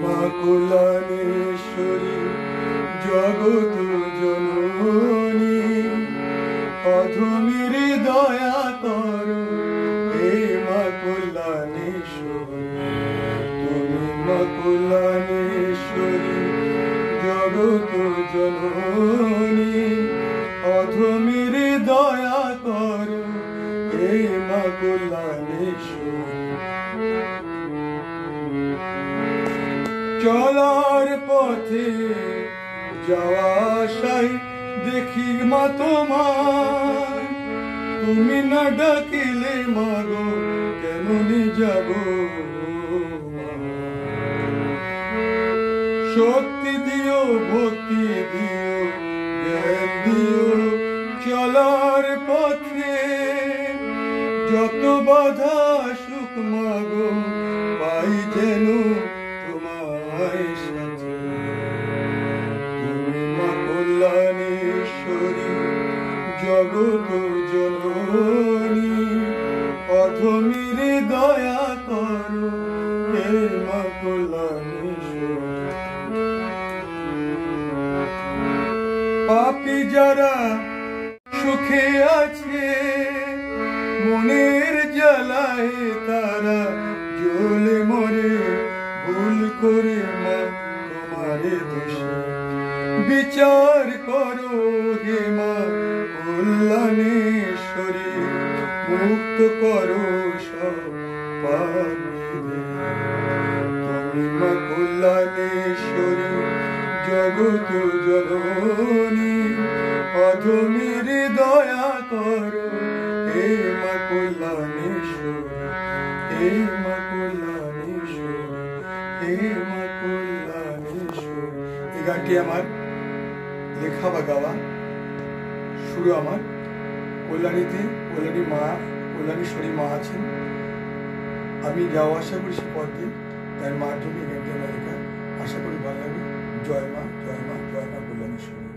মা কল্যাণেশ্বরী জগৎ জননী অধমের দয়া করো হে মা কল্যাণেশ্বরী। তুমি মা কল্যাণেশ্বরী জগৎ জননী অধমের দয়া করো হে মা কল্যাণেশ্বরী। চলার পথে যাওয়া আশায় দেখি মা তোমায়, তুমি না ডাকিলে মাগো কেমনি যাব। শক্তি দিও, ভক্তি দিও, জ্ঞান দিও চলার পথে, যত বাধা সুখ মাগো পাই যেন তোমায় সাথে। তুমি মা কল্যাণেশ্বরী জগৎ জননী অধমের দয়া করো হে মা কল্যাণেশ্বরী। পাপী যারা সুখে আছে মনের জ্বালায় তারা জ্বলে মরে, ভুল করে মা তোমারে দোষে বিচার করো হে মা কল্যাণেশ্বরী। মুক্ত করো সব পাপীদের। তুমি মা কল্যাণেশ্বরী জগৎ জননী অধমের দয়া করো হে মা কল্যাণেশ্বরী। হে মা কল্যাণেশ্বরী, হে মা কল্যাণেশ্বরী। এই গানটি আমার লেখা বা গাওয়া, শুরু আমার কল্যাণীতে। কল্যাণেশ্বরী মা আছেন, আমি যাওয়া আশা করি সে পথে, তার মার জন্য এই গানটি আমার লেখা। আশা করি ভালো লাগবে। জয় মা, জয় মা, জয় মা কল্যাণেশ্বরী।